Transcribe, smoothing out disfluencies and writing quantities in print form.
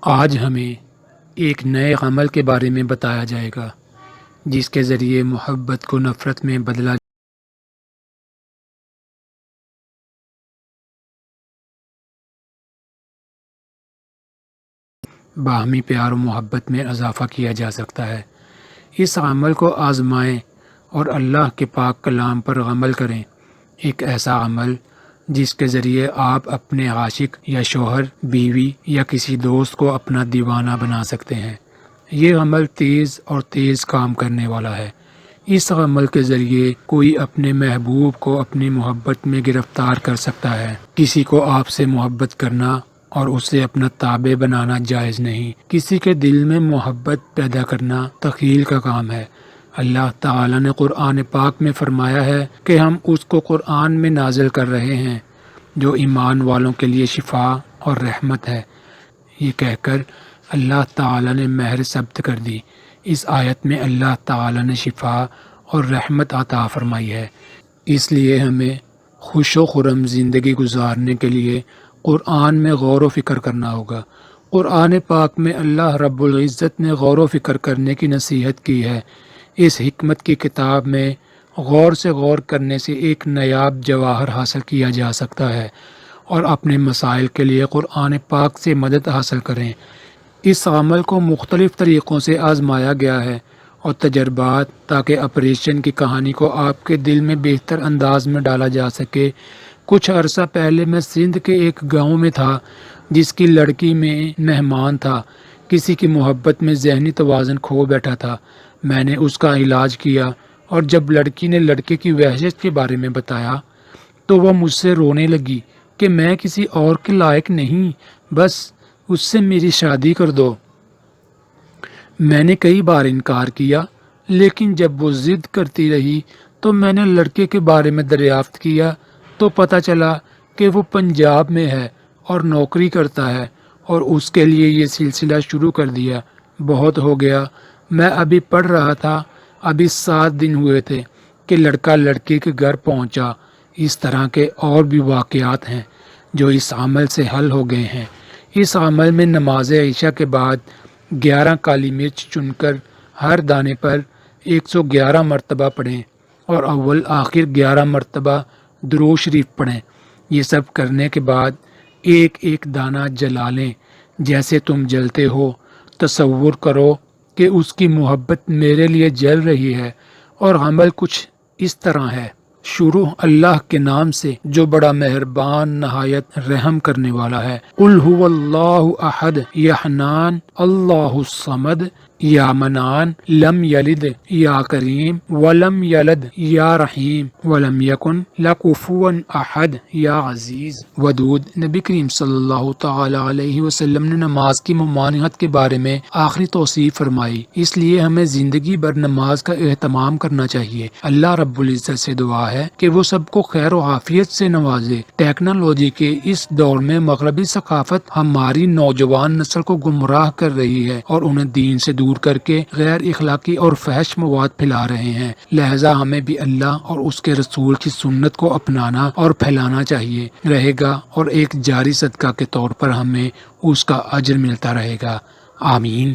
آج ہمیں ایک نئے عمل کے بارے میں بتایا جائے گا جس کے ذریعے محبت کو نفرت میں بدلا باہمی پیار و محبت میں اضافہ کیا جا سکتا ہے۔ اس عمل کو آزمائیں اور اللہ کے پاک کلام پر عمل کریں۔ ایک ایسا عمل جس کے ذریعے آپ اپنے عاشق یا شوہر، بیوی یا کسی دوست کو اپنا دیوانہ بنا سکتے ہیں۔ یہ عمل تیز کام کرنے والا ہے۔ اس عمل کے ذریعے کوئی اپنے محبوب کو اپنی محبت میں گرفتار کر سکتا ہے۔ کسی کو آپ سے محبت کرنا اور اسے اپنا تابع بنانا جائز نہیں۔ کسی کے دل میں محبت پیدا کرنا تخیل کا کام ہے۔ اللہ تعالیٰ نے قرآن پاک میں فرمایا ہے کہ ہم اس کو قرآن میں نازل کر رہے ہیں جو ایمان والوں کے لیے شفا اور رحمت ہے۔ یہ کہہ کر اللہ تعالیٰ نے مہر ثبت کر دی۔ اس آیت میں اللہ تعالیٰ نے شفا اور رحمت عطا فرمائی ہے۔ اس لیے ہمیں خوش و خرم زندگی گزارنے کے لیے قرآن میں غور و فکر کرنا ہوگا۔ قرآن پاک میں اللہ رب العزت نے غور و فکر کرنے کی نصیحت کی ہے۔ اس حکمت کی کتاب میں غور سے غور کرنے سے ایک نایاب جواہر حاصل کیا جا سکتا ہے، اور اپنے مسائل کے لیے قرآن پاک سے مدد حاصل کریں۔ اس عمل کو مختلف طریقوں سے آزمایا گیا ہے اور تجربات، تاکہ آپریشن کی کہانی کو آپ کے دل میں بہتر انداز میں ڈالا جا سکے۔ کچھ عرصہ پہلے میں سندھ کے ایک گاؤں میں تھا جس کی لڑکی میں مہمان تھا۔ کسی کی محبت میں ذہنی توازن کھو بیٹھا تھا۔ میں نے اس کا علاج کیا، اور جب لڑکی نے لڑکے کی وحشت کے بارے میں بتایا تو وہ مجھ سے رونے لگی کہ میں کسی اور کے لائق نہیں، بس اس سے میری شادی کر دو۔ میں نے کئی بار انکار کیا، لیکن جب وہ ضد کرتی رہی تو میں نے لڑکے کے بارے میں دریافت کیا تو پتہ چلا کہ وہ پنجاب میں ہے اور نوکری کرتا ہے، اور اس کے لیے یہ سلسلہ شروع کر دیا۔ بہت ہو گیا، میں ابھی پڑھ رہا تھا، ابھی 7 دن ہوئے تھے کہ لڑکا لڑکی کے گھر پہنچا۔ اس طرح کے اور بھی واقعات ہیں جو اس عمل سے حل ہو گئے ہیں۔ اس عمل میں نماز عشاء کے بعد 11 کالی مرچ چن کر ہر دانے پر 111 مرتبہ پڑھیں، اور اول آخر 11 مرتبہ درود شریف پڑھیں۔ یہ سب کرنے کے بعد ایک ایک دانہ جلا لیں جیسے تم جلتے ہو۔ تصور کرو کہ اس کی محبت میرے لیے جل رہی ہے، اور عمل کچھ اس طرح ہے۔ شروع اللہ کے نام سے جو بڑا مہربان نہایت رحم کرنے والا ہے۔ قل هو اللہ احد یا حنان اللہ الصمد یا منان لم یلد یا کریم ولم یلد یا رحیم ولم یکن لکفوا احد یا عزیز ودود۔ نبی کریم صلی اللہ تعالی علیہ وسلم نے نماز کی ممانعت کے بارے میں آخری توصیف فرمائی۔ اس لیے ہمیں زندگی بھر نماز کا اہتمام کرنا چاہیے۔ اللہ رب العزت سے دعا ہے کہ وہ سب کو خیر و عافیت سے نوازے۔ ٹیکنالوجی کے اس دور میں مغربی ثقافت ہماری نوجوان نسل کو گمراہ کر رہی ہے اور انہیں دین سے دور کر کے غیر اخلاقی اور فحش مواد پھیلا رہے ہیں۔ لہذا ہمیں بھی اللہ اور اس کے رسول کی سنت کو اپنانا اور پھیلانا چاہیے رہے گا، اور ایک جاری صدقہ کے طور پر ہمیں اس کا اجر ملتا رہے گا۔ آمین۔